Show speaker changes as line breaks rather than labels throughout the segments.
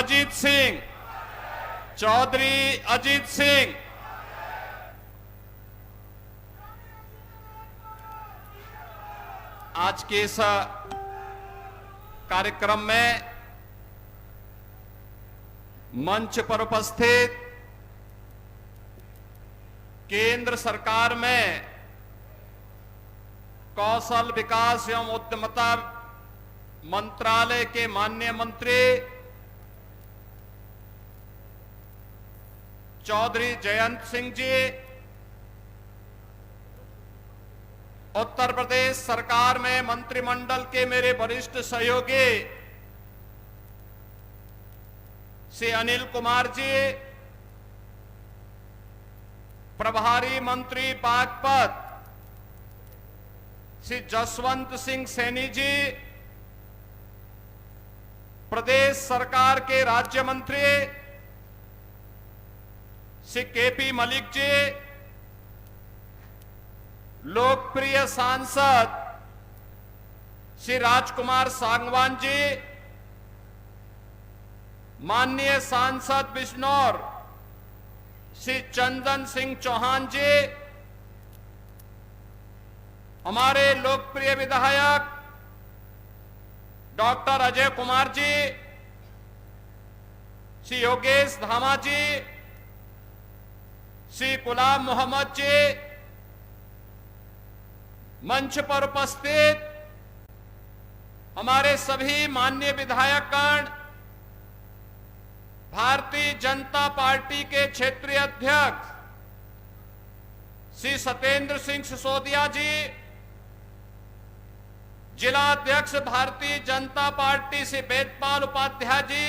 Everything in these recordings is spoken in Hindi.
अजीत सिंह, चौधरी अजीत सिंह। आज के इस कार्यक्रम में मंच पर उपस्थित केंद्र सरकार में कौशल विकास एवं उद्यमिता मंत्रालय के माननीय मंत्री चौधरी जयंत सिंह जी, उत्तर प्रदेश सरकार में मंत्रिमंडल के मेरे वरिष्ठ सहयोगी श्री अनिल कुमार जी, प्रभारी मंत्री बागपत श्री जसवंत सिंह सैनी जी, प्रदेश सरकार के राज्य मंत्री श्री केपी मलिक जी, लोकप्रिय सांसद श्री राजकुमार सांगवान जी, माननीय सांसद बिजनौर श्री चंदन सिंह चौहान जी, हमारे लोकप्रिय विधायक डॉक्टर अजय कुमार जी, श्री योगेश धामा जी, श्री गुलाम मोहम्मद जी, मंच पर उपस्थित हमारे सभी माननीय विधायकगण, भारतीय जनता पार्टी के क्षेत्रीय अध्यक्ष श्री सत्येंद्र सिंह सिसोदिया जी, जिला अध्यक्ष भारतीय जनता पार्टी श्री वेदपाल उपाध्याय जी,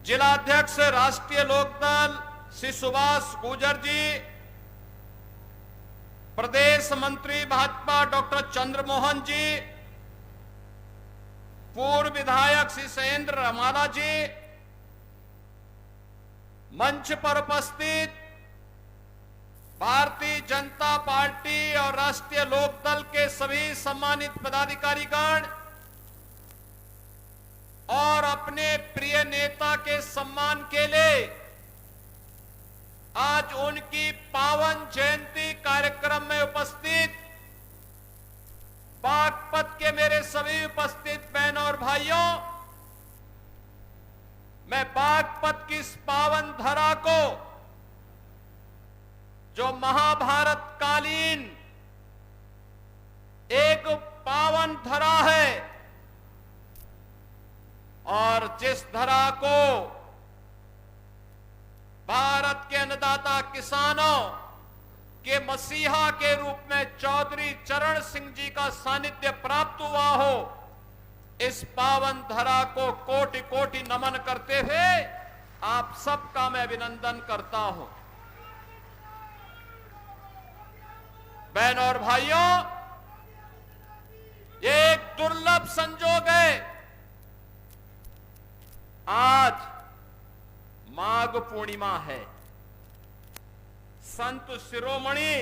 जिला अध्यक्ष राष्ट्रीय लोकदल श्री सुभाष गुर्जर जी, प्रदेश मंत्री भाजपा डॉक्टर चंद्रमोहन जी, पूर्व विधायक श्री शैलेंद्र रमाला जी, मंच पर उपस्थित भारतीय जनता पार्टी और राष्ट्रीय लोकदल के सभी सम्मानित पदाधिकारीगण और अपने प्रिय नेता के सम्मान के लिए आज उनकी पावन जयंती कार्यक्रम में उपस्थित बागपत के मेरे सभी उपस्थित बहनों और भाइयों, मैं बागपत की इस पावन धरा को, जो महाभारत कालीन एक पावन धरा है और जिस धरा को भारत के अन्नदाता किसानों के मसीहा के रूप में चौधरी चरण सिंह जी का सानिध्य प्राप्त हुआ हो, इस पावन धरा को कोटि कोटि नमन करते हुए आप सबका मैं अभिनंदन करता हूं। बहनों और भाइयों, ये एक दुर्लभ संजोग है। आज माघ पूर्णिमा है, संत शिरोमणि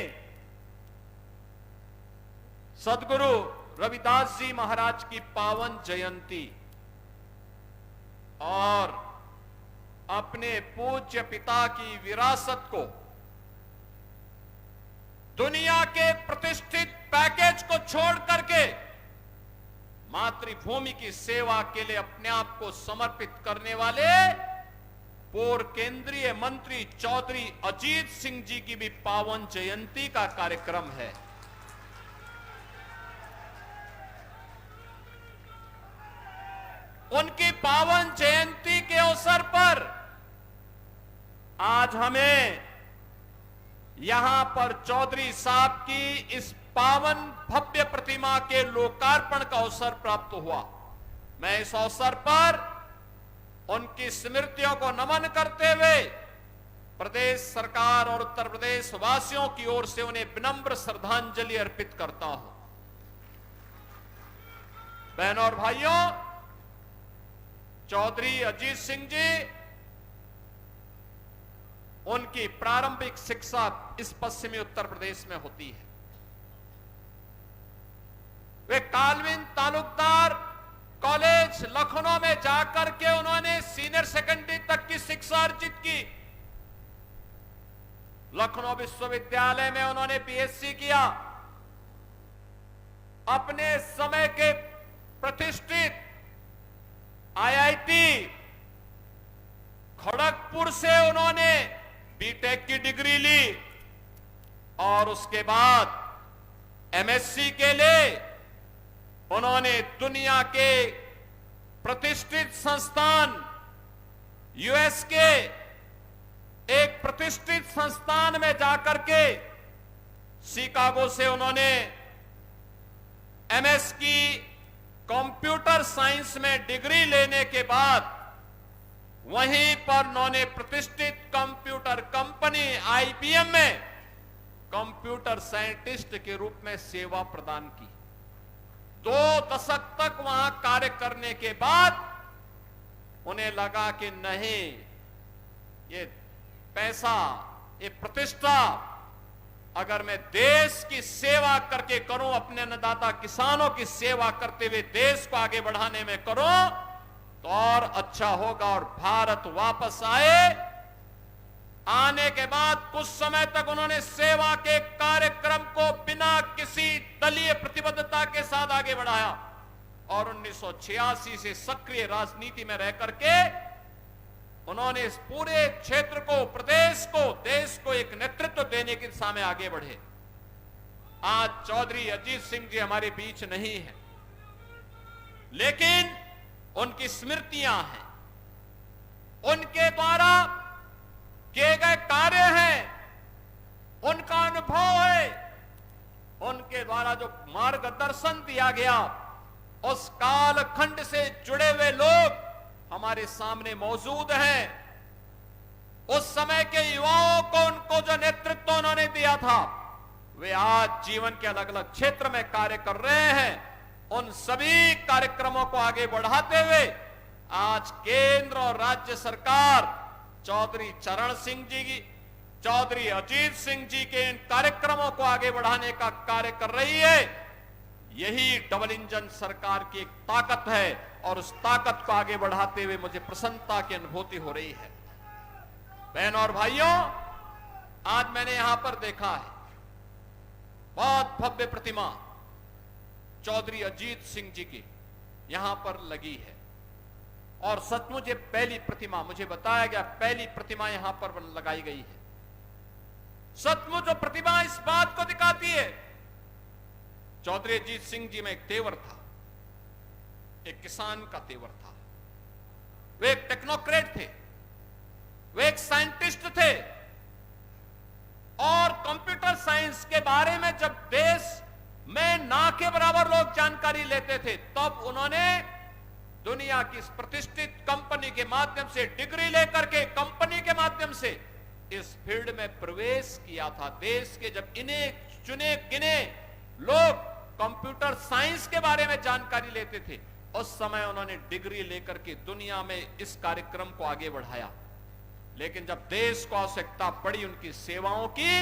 सदगुरु रविदास जी महाराज की पावन जयंती और अपने पूज्य पिता की विरासत को, दुनिया के प्रतिष्ठित पैकेज को छोड़ करके मातृभूमि की सेवा के लिए अपने आप को समर्पित करने वाले पूर्व केंद्रीय मंत्री चौधरी अजीत सिंह जी की भी पावन जयंती का कार्यक्रम है। उनकी पावन जयंती के अवसर पर आज हमें यहां पर चौधरी साहब की इस पावन भव्य प्रतिमा के लोकार्पण का अवसर प्राप्त हुआ। मैं इस अवसर पर उनकी स्मृतियों को नमन करते हुए प्रदेश सरकार और उत्तर प्रदेश वासियों की ओर से उन्हें विनम्र श्रद्धांजलि अर्पित करता हूं। बहनों और भाइयों, चौधरी अजीत सिंह जी, उनकी प्रारंभिक शिक्षा इस पश्चिमी उत्तर प्रदेश में होती है। वे कालविन तालुकदार कॉलेज लखनऊ में जाकर के उन्होंने सीनियर सेकेंडरी तक की शिक्षा अर्जित की। लखनऊ विश्वविद्यालय में उन्होंने बीएससी किया। अपने समय के प्रतिष्ठित आईआईटी खड़गपुर से उन्होंने बीटेक की डिग्री ली और उसके बाद एमएससी के लिए उन्होंने दुनिया के प्रतिष्ठित संस्थान यूएस के एक प्रतिष्ठित संस्थान में जाकर के शिकागो से उन्होंने एमएस की कंप्यूटर साइंस में डिग्री लेने के बाद वहीं पर उन्होंने प्रतिष्ठित कंप्यूटर कंपनी आईबीएम में कंप्यूटर साइंटिस्ट के रूप में सेवा प्रदान की। 2 दशक तक वहां कार्य करने के बाद उन्हें लगा कि नहीं, ये पैसा, ये प्रतिष्ठा अगर मैं देश की सेवा करके करूं, अपने अन्नदाता किसानों की सेवा करते हुए देश को आगे बढ़ाने में करूं तो और अच्छा होगा। और भारत वापस आने के बाद कुछ समय तक उन्होंने सेवा के कार्यक्रम को बिना किसी दलीय प्रतिबद्धता के साथ आगे बढ़ाया और 1986 से सक्रिय राजनीति में रह करके उन्होंने इस पूरे क्षेत्र को, प्रदेश को, देश को एक नेतृत्व देने की दिशा में आगे बढ़े। आज चौधरी अजीत सिंह जी हमारे बीच नहीं है, लेकिन उनकी स्मृतियां हैं, उनके द्वारा किए गए कार्य हैं, उनका अनुभव है, उनके द्वारा जो मार्गदर्शन दिया गया, उस कालखंड से जुड़े हुए लोग हमारे सामने मौजूद हैं। उस समय के युवाओं को, उनको जो नेतृत्व उन्होंने दिया था, वे आज जीवन के अलग अलग क्षेत्र में कार्य कर रहे हैं। उन सभी कार्यक्रमों को आगे बढ़ाते हुए आज केंद्र और राज्य सरकार चौधरी चरण सिंह जी की, चौधरी अजीत सिंह जी के इन कार्यक्रमों को आगे बढ़ाने का कार्य कर रही है। यही डबल इंजन सरकार की एक ताकत है और उस ताकत को आगे बढ़ाते हुए मुझे प्रसन्नता की अनुभूति हो रही है। बहनों और भाइयों, आज मैंने यहां पर देखा है बहुत भव्य प्रतिमा चौधरी अजीत सिंह जी की यहां पर लगी है और सचमुच ये पहली प्रतिमा, मुझे बताया गया पहली प्रतिमा यहां पर लगाई गई है। सचमुच जो प्रतिमा इस बात को दिखाती है, चौधरी अजीत सिंह जी में एक तेवर था, एक किसान का तेवर था। वे एक टेक्नोक्रेट थे, वे एक साइंटिस्ट थे और कंप्यूटर साइंस के बारे में जब देश में ना के बराबर लोग जानकारी लेते थे, तब उन्होंने दुनिया की इस प्रतिष्ठित कंपनी के माध्यम से डिग्री लेकर के कंपनी के माध्यम से इस फील्ड में प्रवेश किया था। देश के जब इन्हें चुने गिने लोग कंप्यूटर साइंस के बारे में जानकारी लेते थे, उस समय उन्होंने डिग्री लेकर के दुनिया में इस कार्यक्रम को आगे बढ़ाया। लेकिन जब देश को आवश्यकता पड़ी उनकी सेवाओं की,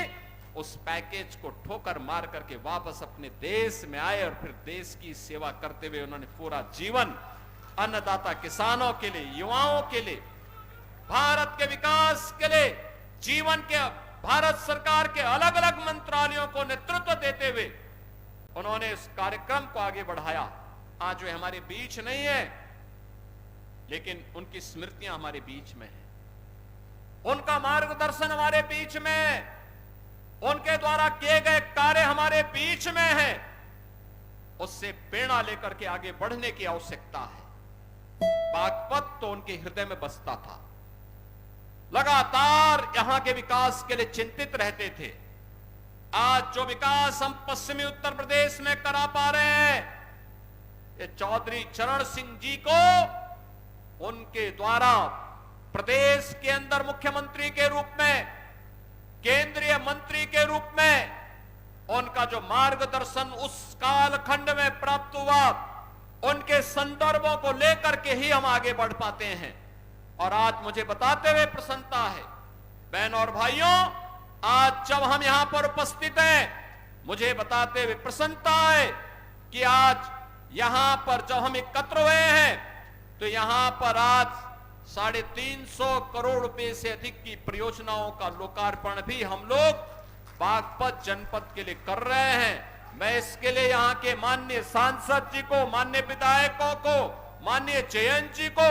उस पैकेज को ठोकर मार करके वापस अपने देश में आए और फिर देश की सेवा करते हुए उन्होंने पूरा जीवन अन्नदाता किसानों के लिए, युवाओं के लिए, भारत के विकास के लिए, जीवन के भारत सरकार के अलग अलग मंत्रालयों को नेतृत्व देते हुए उन्होंने इस कार्यक्रम को आगे बढ़ाया। आज वे हमारे बीच नहीं है, लेकिन उनकी स्मृतियां हमारे बीच में है, उनका मार्गदर्शन हमारे बीच में है, उनके द्वारा किए गए कार्य हमारे बीच में है। उससे प्रेरणा लेकर के आगे बढ़ने की आवश्यकता है। बागपत तो उनके हृदय में बसता था, लगातार यहां के विकास के लिए चिंतित रहते थे। आज जो विकास हम पश्चिमी उत्तर प्रदेश में करा पा रहे हैं, ये चौधरी चरण सिंह जी को उनके द्वारा प्रदेश के अंदर मुख्यमंत्री के रूप में, केंद्रीय मंत्री के रूप में उनका जो मार्गदर्शन उस कालखंड में प्राप्त हुआ, उनके संदर्भों को लेकर के ही हम आगे बढ़ पाते हैं। और आज मुझे बताते हुए प्रसन्नता है, बहनों और भाइयों, आज जब हम यहां पर उपस्थित हैं, मुझे बताते हुए प्रसन्नता है कि आज यहां पर जब हम एकत्र हुए हैं तो यहां पर आज 350 करोड़ रुपए से अधिक की परियोजनाओं का लोकार्पण भी हम लोग बागपत जनपद के लिए कर रहे हैं। मैं इसके लिए यहां के माननीय सांसद जी को, माननीय विधायकों को, माननीय जयंत जी को,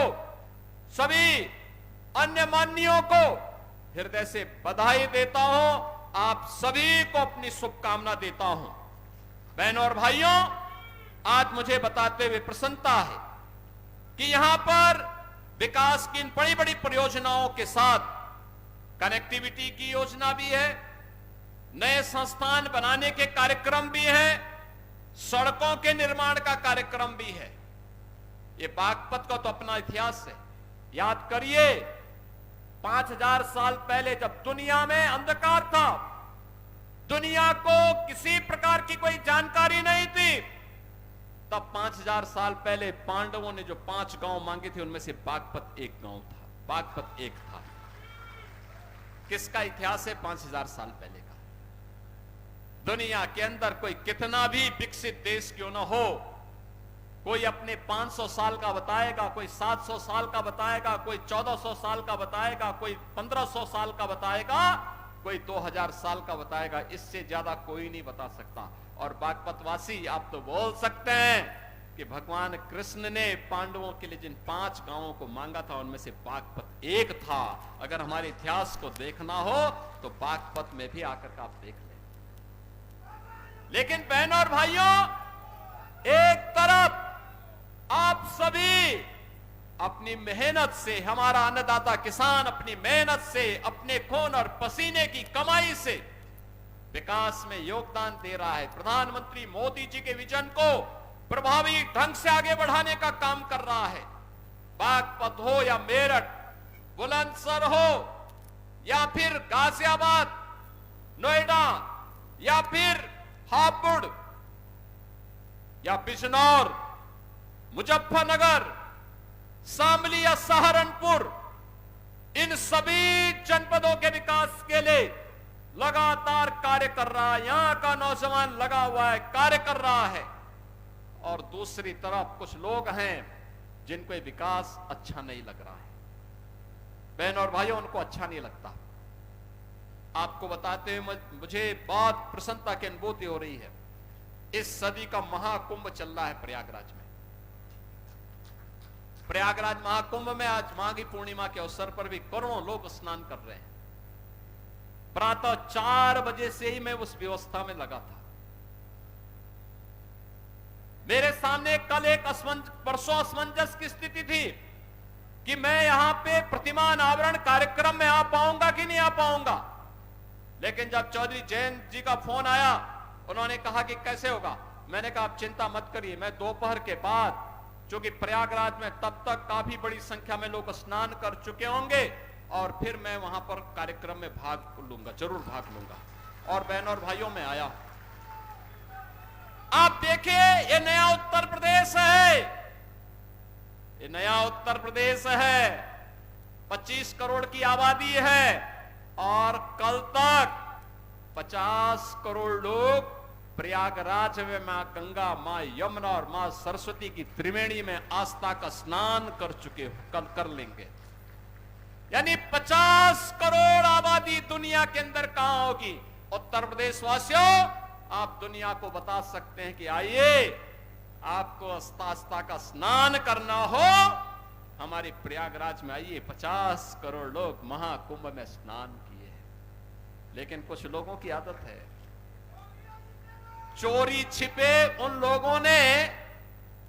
सभी अन्य माननीयों को हृदय से बधाई देता हूं। आप सभी को अपनी शुभकामना देता हूं। बहनों और भाइयों, आज मुझे बताते हुए प्रसन्नता है कि यहां पर विकास की इन बड़ी बड़ी परियोजनाओं के साथ कनेक्टिविटी की योजना भी है, नए संस्थान बनाने के कार्यक्रम भी हैं, सड़कों के निर्माण का कार्यक्रम भी है। ये बागपत का तो अपना इतिहास है। याद करिए, 5000 साल पहले जब दुनिया में अंधकार था, दुनिया को किसी प्रकार की कोई जानकारी नहीं थी, तब 5000 साल पहले पांडवों ने जो 5 गांव मांगे थे उनमें से बागपत एक गांव था, बागपत एक था। किसका इतिहास है? 5000 साल पहले का। दुनिया के अंदर कोई कितना भी विकसित देश क्यों ना हो, कोई अपने 500 साल का बताएगा, कोई 700 साल का बताएगा, कोई 1400 साल का बताएगा, कोई 1500 साल का बताएगा, कोई 2000 साल का बताएगा। इससे ज्यादा कोई नहीं बता सकता। और बागपतवासी आप तो बोल सकते हैं कि भगवान कृष्ण ने पांडवों के लिए जिन 5 गांवों को मांगा था उनमें से बागपत एक था। अगर हमारे इतिहास को देखना हो तो बागपत में भी आकर का आप देख लें। लेकिन बहनों और भाइयों, एक तरफ आप सभी अपनी मेहनत से, हमारा अन्नदाता किसान अपनी मेहनत से, अपने खून और पसीने की कमाई से विकास में योगदान दे रहा है। प्रधानमंत्री मोदी जी के विजन को प्रभावी ढंग से आगे बढ़ाने का काम कर रहा है। बागपत हो या मेरठ, बुलंदशहर हो या फिर गाजियाबाद, नोएडा या फिर हापुड़ या बिजनौर, मुजफ्फरनगर, शामली या सहारनपुर, इन सभी जनपदों के विकास के लिए लगातार कार्य कर रहा है। यहां का नौजवान लगा हुआ है, कार्य कर रहा है। और दूसरी तरफ कुछ लोग हैं जिनको ये विकास अच्छा नहीं लग रहा है। बहन और भाइयों, उनको अच्छा नहीं लगता। आपको बताते हुए मुझे बहुत प्रसन्नता की अनुभूति हो रही है। इस सदी का महाकुंभ चल रहा है प्रयागराज में। प्रयागराज महाकुंभ में आज माघी पूर्णिमा के अवसर पर भी करोड़ों लोग स्नान कर रहे हैं। प्रातः 4 बजे से ही मैं उस व्यवस्था में लगा था। मेरे सामने कल एक परसों असमंजस की स्थिति थी कि मैं यहां पे प्रतिमा अनावरण कार्यक्रम में आ पाऊंगा कि नहीं आ पाऊंगा। लेकिन जब चौधरी जयंत जी का फोन आया, उन्होंने कहा कि कैसे होगा। मैंने कहा आप चिंता मत करिए, मैं दोपहर के बाद, क्योंकि प्रयागराज में तब तक काफी बड़ी संख्या में लोग स्नान कर चुके होंगे, और फिर मैं वहां पर कार्यक्रम में भाग लूंगा, जरूर भाग लूंगा। और बहनों और भाइयों, में आया। आप देखिए, ये नया उत्तर प्रदेश है, ये नया उत्तर प्रदेश है। 25 करोड़ की आबादी है और कल तक 50 करोड़ लोग प्रयागराज में मां गंगा, मां यमुना और मां सरस्वती की त्रिवेणी में आस्था का स्नान कर चुके, कल कर लेंगे। यानी 50 करोड़ आबादी दुनिया के अंदर कहां होगी। उत्तर प्रदेश वासियों, आप दुनिया को बता सकते हैं कि आइए, आपको आस्था का स्नान करना हो, हमारे प्रयागराज में आइए। 50 करोड़ लोग महाकुंभ में स्नान किए हैं। लेकिन कुछ लोगों की आदत है, चोरी छिपे उन लोगों ने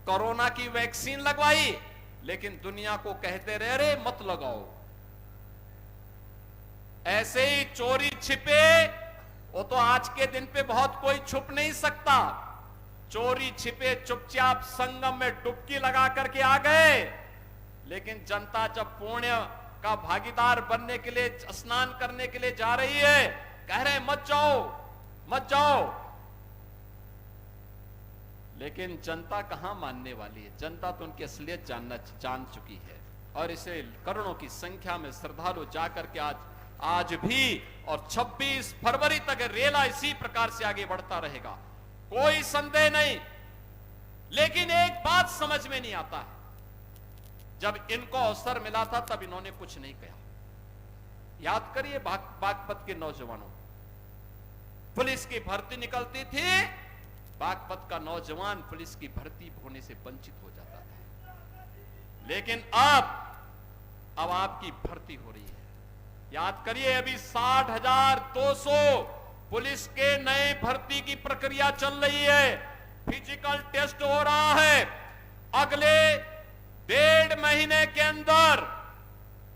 कोरोना की वैक्सीन लगवाई, लेकिन दुनिया को कहते रहे अरे मत लगाओ। ऐसे ही चोरी छिपे, वो तो आज के दिन पे बहुत कोई छुप नहीं सकता। चोरी छिपे चुपचाप संगम में डुबकी लगा करके आ गए। लेकिन जनता जब पुण्य का भागीदार बनने के लिए, स्नान करने के लिए जा रही है, कह रहे मत जाओ मत जाओ। लेकिन जनता कहां मानने वाली है। जनता तो उनकी असलियत जान चुकी है। और इसे करोड़ों की संख्या में श्रद्धालु जाकर के आज भी और 26 फरवरी तक रेला इसी प्रकार से आगे बढ़ता रहेगा, कोई संदेह नहीं। लेकिन एक बात समझ में नहीं आता है, जब इनको अवसर मिला था तब इन्होंने कुछ नहीं कहा। याद करिए बागपत के नौजवानों, पुलिस की भर्ती निकलती थी, बागपत का नौजवान पुलिस की भर्ती होने से वंचित हो जाता था। लेकिन अब आपकी भर्ती हो रही है। याद करिए, अभी 60,200 पुलिस के नए भर्ती की प्रक्रिया चल रही है, फिजिकल टेस्ट हो रहा है। अगले 1.5 महीने के अंदर,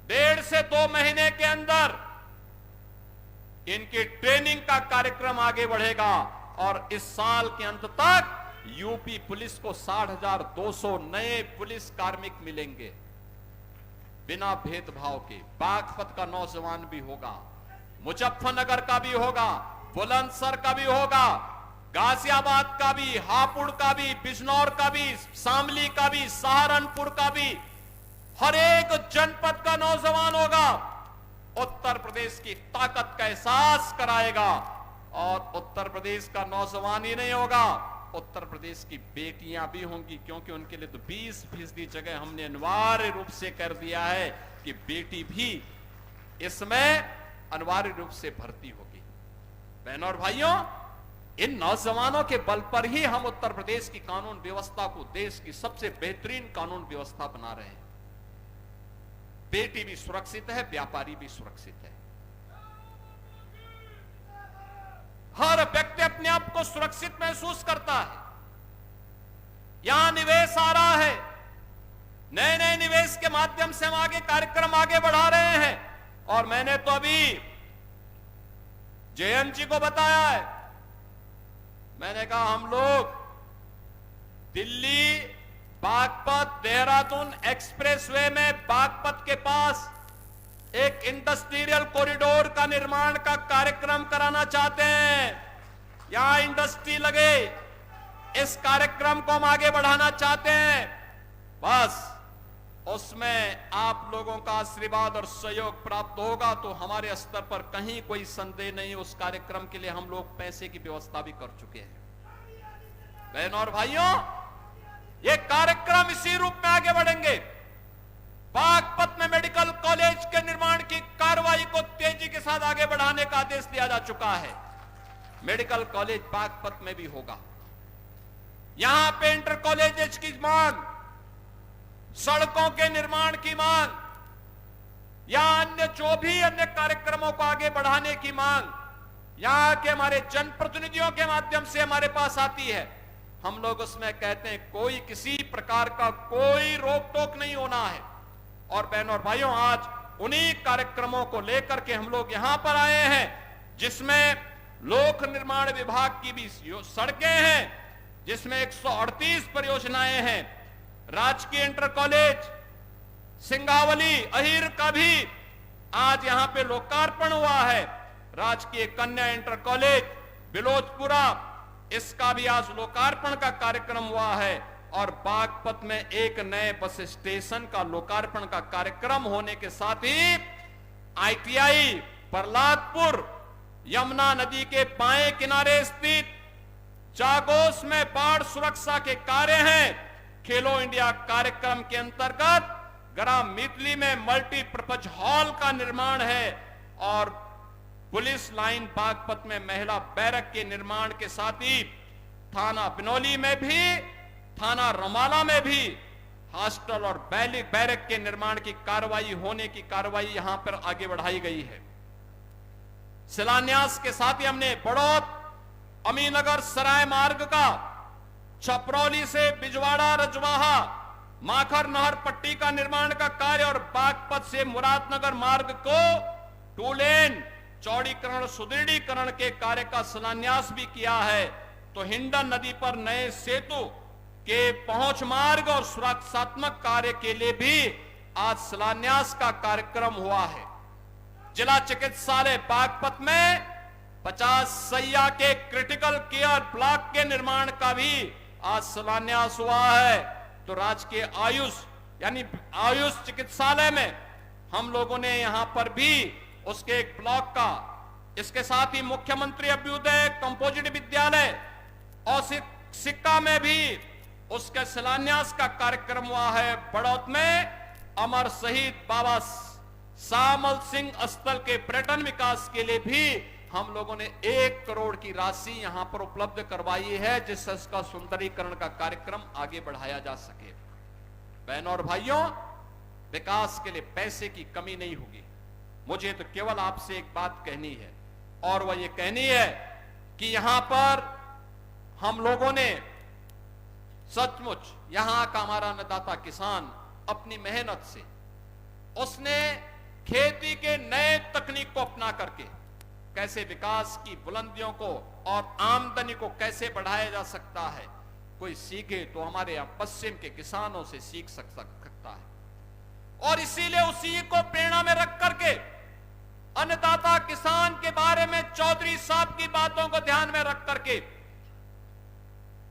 1.5 से 2 महीने के अंदर इनकी ट्रेनिंग का कार्यक्रम आगे बढ़ेगा और इस साल के अंत तक यूपी पुलिस को 60,200 नए पुलिस कार्मिक मिलेंगे, बिना भेदभाव के। बागपत का नौजवान भी होगा, मुजफ्फरनगर का भी होगा, बुलंदशहर का भी होगा, गाजियाबाद का भी, हापुड़ का भी, बिजनौर का भी, शामली का भी, सहारनपुर का भी, हर एक जनपद का नौजवान होगा। उत्तर प्रदेश की ताकत का एहसास कराएगा। और उत्तर प्रदेश का नौजवान ही नहीं होगा, उत्तर प्रदेश की बेटियां भी होंगी, क्योंकि उनके लिए तो 20% जगह हमने अनिवार्य रूप से कर दिया है कि बेटी भी इसमें अनिवार्य रूप से भर्ती होगी। बहनों और भाइयों, इन नौजवानों के बल पर ही हम उत्तर प्रदेश की कानून व्यवस्था को देश की सबसे बेहतरीन कानून व्यवस्था बना रहे हैं। बेटी भी सुरक्षित है, व्यापारी भी सुरक्षित है। हर व्यक्ति अपने आप को सुरक्षित महसूस करता है। यहां निवेश आ रहा है, नए नए निवेश के माध्यम से हम आगे कार्यक्रम आगे बढ़ा रहे हैं। और मैंने तो अभी जेएमजी को बताया है, मैंने कहा हम लोग दिल्ली बागपत देहरादून एक्सप्रेसवे में बागपत के पास एक इंडस्ट्रियल कॉरिडोर का निर्माण का कार्यक्रम कराना चाहते हैं। यहां इंडस्ट्री लगे, इस कार्यक्रम को हम आगे बढ़ाना चाहते हैं। बस उसमें आप लोगों का आशीर्वाद और सहयोग प्राप्त होगा तो हमारे स्तर पर कहीं कोई संदेह नहीं, उस कार्यक्रम के लिए हम लोग पैसे की व्यवस्था भी कर चुके हैं। बहनों और भाइयों, ये कार्यक्रम इसी रूप में आगे बढ़ेंगे। बागपत में मेडिकल कॉलेज के निर्माण की कार्रवाई को तेजी के साथ आगे बढ़ाने का आदेश दिया जा चुका है। मेडिकल कॉलेज बागपत में भी होगा। यहां पे इंटर कॉलेज की मांग, सड़कों के निर्माण की मांग, या अन्य जो भी अन्य कार्यक्रमों को आगे बढ़ाने की मांग यहां के हमारे जनप्रतिनिधियों के माध्यम से हमारे पास आती है। हम लोग उसमें कहते हैं कोई किसी प्रकार का कोई रोक टोक नहीं होना है। और बहनों और भाइयों, आज उन्हीं कार्यक्रमों को लेकर के हम लोग यहां पर आए हैं, जिसमें लोक निर्माण विभाग की भी सड़कें हैं, जिसमें 138 परियोजनाएं हैं। राजकीय इंटर कॉलेज सिंगावली अहिर का भी आज यहां पे लोकार्पण हुआ है। राजकीय कन्या इंटर कॉलेज बिलोचपुरा, इसका भी आज लोकार्पण का कार्यक्रम हुआ है। और बागपत में एक नए बस स्टेशन का लोकार्पण का कार्यक्रम होने के साथ ही आईटीआई प्रहलादपुर यमुना नदी के बाएं किनारे स्थित जागोस में बाढ़ सुरक्षा के कार्य हैं। खेलो इंडिया कार्यक्रम के अंतर्गत ग्राम मितली में मल्टीपर्पज हॉल का निर्माण है। और पुलिस लाइन बागपत में महिला बैरक के निर्माण के साथ ही थाना बिनौली में भी, थाना रमाला में भी हॉस्टल और बैरक के निर्माण की कार्रवाई होने की कार्रवाई यहां पर आगे बढ़ाई गई है। शिलान्यास के साथ ही हमने बड़ौद अमीनगर सराय मार्ग का, छपरौली से बिजवाड़ा रजवाहा माखर नहर पट्टी का निर्माण का कार्य और बागपत से मुरादनगर मार्ग को 2 लेन चौड़ीकरण सुदृढ़ीकरण के कार्य का शिलान्यास भी किया है। तो हिंडन नदी पर नए सेतु के पहुंच मार्ग और सुरक्षात्मक कार्य के लिए भी आज शिलान्यास का कार्यक्रम हुआ है। जिला चिकित्सालय बागपत में 50 सैया के क्रिटिकल केयर ब्लॉक के निर्माण का भी आज शिलान्यास हुआ है। तो राजकीय आयुष यानी आयुष चिकित्सालय में हम लोगों ने यहां पर भी उसके एक ब्लॉक का, इसके साथ ही मुख्यमंत्री अभ्युदय कंपोजिट विद्यालय और सिक्का में भी उसके शिलान्यास का कार्यक्रम हुआ है बड़ौत में। अमर शहीद बाबा शामल सिंह स्थल के पर्यटन विकास के लिए भी हम लोगों ने 1 करोड़ की राशि यहां पर उपलब्ध करवाई है, जिससे इसका सुंदरीकरण का कार्यक्रम आगे बढ़ाया जा सके। बहनों और भाइयों, विकास के लिए पैसे की कमी नहीं होगी। मुझे तो केवल आपसे एक बात कहनी है, और वह ये कहनी है कि यहां पर हम लोगों ने सचमुच, यहां का हमारा अन्नदाता किसान अपनी मेहनत से उसने खेती के नए तकनीक को अपना करके कैसे विकास की बुलंदियों को और आमदनी को कैसे बढ़ाया जा सकता है, कोई सीखे तो हमारे यहां पश्चिम के किसानों से सीख सकता है। और इसीलिए उसी को प्रेरणा में रख करके अन्नदाता किसान के बारे में चौधरी साहब की बातों को ध्यान में रख करके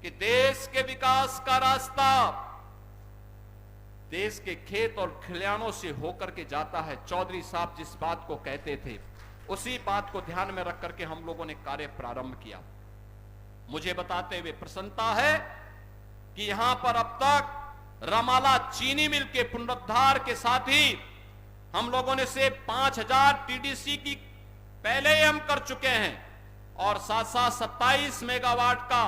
कि देश के विकास का रास्ता देश के खेत और खलिहानों से होकर के जाता है। चौधरी साहब जिस बात को कहते थे, उसी बात को ध्यान में रख करके हम लोगों ने कार्य प्रारंभ किया। मुझे बताते हुए प्रसन्नता है कि यहां पर अब तक रमाला चीनी मिल के पुनरुद्धार के साथ ही हम लोगों ने से 5000 टीडीसी की पहले ही हम कर चुके हैं, और साथ साथ 27 मेगावाट का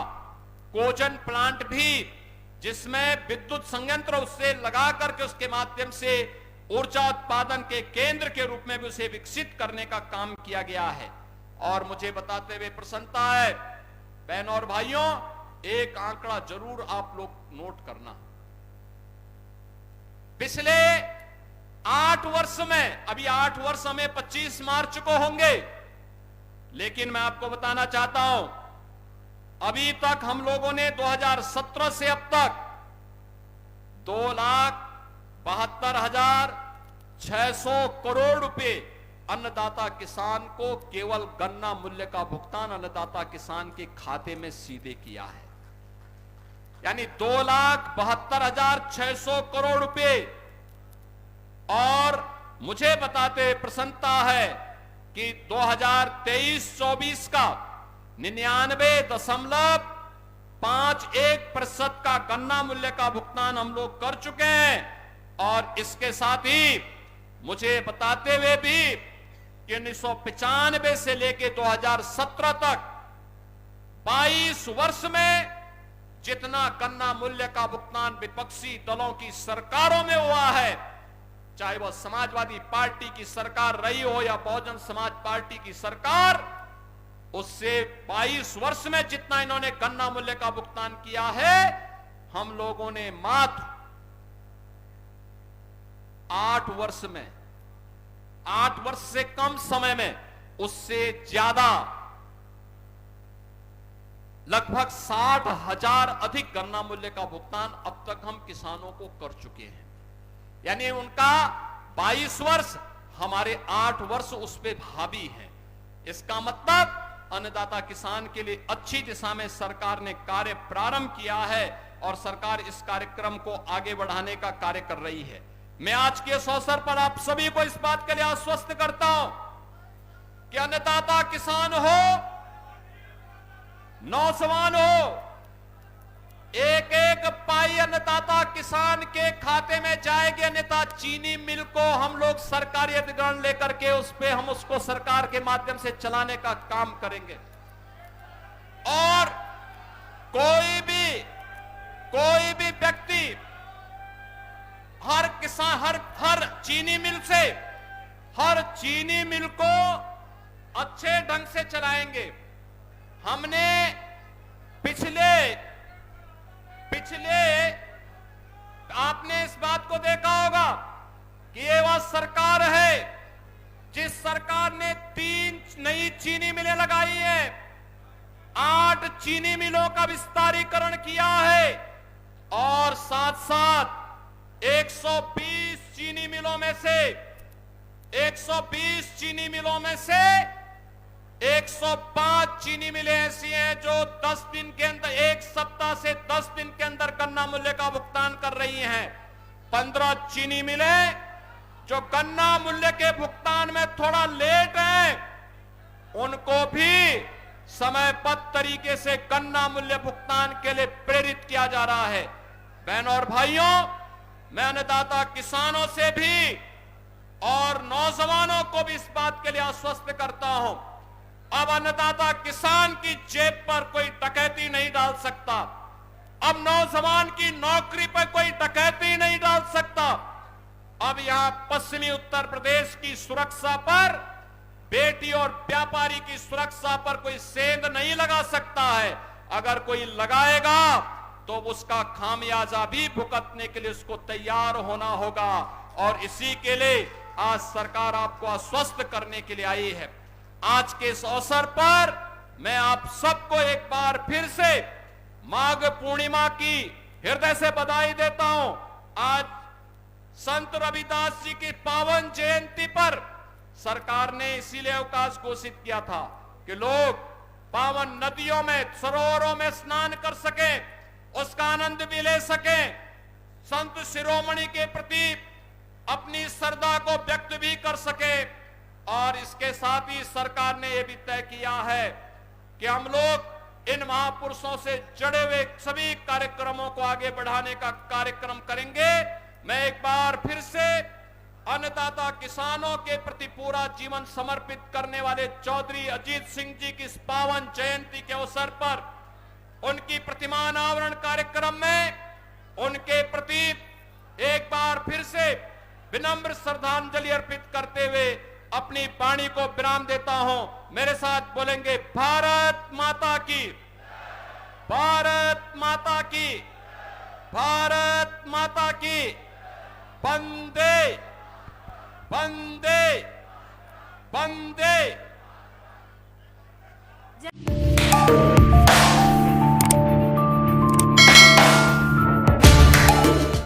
कोजन प्लांट भी, जिसमें विद्युत संयंत्र उससे लगा करके उसके माध्यम से ऊर्जा उत्पादन के केंद्र के रूप में भी उसे विकसित करने का काम किया गया है। और मुझे बताते हुए प्रसन्नता है बहनों और भाइयों, एक आंकड़ा जरूर आप लोग नोट करना। पिछले 8 वर्ष में, अभी 8 वर्ष हमें 25 मार्च को होंगे, लेकिन मैं आपको बताना चाहता हूं अभी तक हम लोगों ने 2017 से अब तक 2,72,600 करोड़ रुपए अन्नदाता किसान को केवल गन्ना मूल्य का भुगतान अन्नदाता किसान के खाते में सीधे किया है। यानी 2,72,600 करोड़ रुपए। और मुझे बताते प्रसन्नता है कि 2023-24 का 99.51% का गन्ना मूल्य का भुगतान हम लोग कर चुके हैं। और इसके साथ ही मुझे बताते हुए भी कि 1995 से लेकर 2017 तक 22 वर्ष में जितना गन्ना मूल्य का भुगतान विपक्षी दलों की सरकारों में हुआ है, चाहे वह समाजवादी पार्टी की सरकार रही हो या बहुजन समाज पार्टी की सरकार, उससे 22 वर्ष में जितना इन्होंने गन्ना मूल्य का भुगतान किया है, हम लोगों ने मात्र 8 वर्ष में, 8 वर्ष से कम समय में उससे ज्यादा लगभग 60,000 अधिक गन्ना मूल्य का भुगतान अब तक हम किसानों को कर चुके हैं। यानी उनका 22 वर्ष, हमारे 8 वर्ष उस पे हावी हैं। इसका मतलब अन्नदाता किसान के लिए अच्छी दिशा में सरकार ने कार्य प्रारंभ किया है और सरकार इस कार्यक्रम को आगे बढ़ाने का कार्य कर रही है। मैं आज के इस अवसर पर आप सभी को इस बात के लिए आश्वस्त करता हूं कि अन्नदाता किसान हो, नौजवान हो, एक एक पाई अन्नदाता किसान के खाते में जाएगी। अन्यथा चीनी मिल को हम लोग सरकारी अधिग्रहण लेकर के उस पे हम उसको सरकार के माध्यम से चलाने का काम करेंगे। और कोई भी व्यक्ति हर किसान हर चीनी मिल को अच्छे ढंग से चलाएंगे। हमने पिछले आपने इस बात को देखा होगा कि ये वह सरकार है जिस सरकार ने 3 नई चीनी मिलें लगाई हैं, 8 चीनी मिलों का विस्तारीकरण किया है और साथ साथ 120 चीनी मिलों में से 105 चीनी मिलें ऐसी हैं जो 10 दिन के अंदर, 1 सप्ताह से 10 दिन के अंदर गन्ना मूल्य का भुगतान कर रही हैं। 15 चीनी मिलें जो गन्ना मूल्य के भुगतान में थोड़ा लेट हैं, उनको भी समयबद्ध तरीके से गन्ना मूल्य भुगतान के लिए प्रेरित किया जा रहा है। बहनों और भाइयों, मैं अन्नदाता किसानों से भी और नौजवानों को भी इस बात के लिए आश्वस्त करता हूं, अब अन्नदाता किसान की जेब पर कोई डकैती नहीं डाल सकता। अब नौजवान की नौकरी पर कोई डकैती नहीं डाल सकता। अब यहां पश्चिमी उत्तर प्रदेश की सुरक्षा पर, बेटी और व्यापारी की सुरक्षा पर कोई सेंध नहीं लगा सकता है। अगर कोई लगाएगा तो उसका खामियाजा भी भुगतने के लिए उसको तैयार होना होगा। और इसी के लिए आज सरकार आपको आश्वस्त करने के लिए आई है। आज के इस अवसर पर मैं आप सबको एक बार फिर से माघ पूर्णिमा की हृदय से बधाई देता हूं। आज संत रविदास जी की पावन जयंती पर सरकार ने इसीलिए अवकाश घोषित किया था कि लोग पावन नदियों में, सरोवरों में स्नान कर सके, उसका आनंद भी ले सके, संत शिरोमणि के प्रति अपनी श्रद्धा को व्यक्त भी कर सके। और इसके साथ ही सरकार ने यह भी तय किया है कि हम लोग इन महापुरुषों से जुड़े हुए सभी कार्यक्रमों को आगे बढ़ाने का कार्यक्रम करेंगे। मैं एक बार फिर से अन्नदाता किसानों के प्रति पूरा जीवन समर्पित करने वाले चौधरी अजीत सिंह जी की इस पावन जयंती के अवसर पर उनकी प्रतिमा अनावरण कार्यक्रम में उनके प्रति एक बार फिर से विनम्र श्रद्धांजलि अर्पित करते हुए अपनी वाणी को विराम देता हूं। मेरे साथ बोलेंगे, भारत माता की, भारत माता की, भारत माता की, वंदे वंदे वंदे।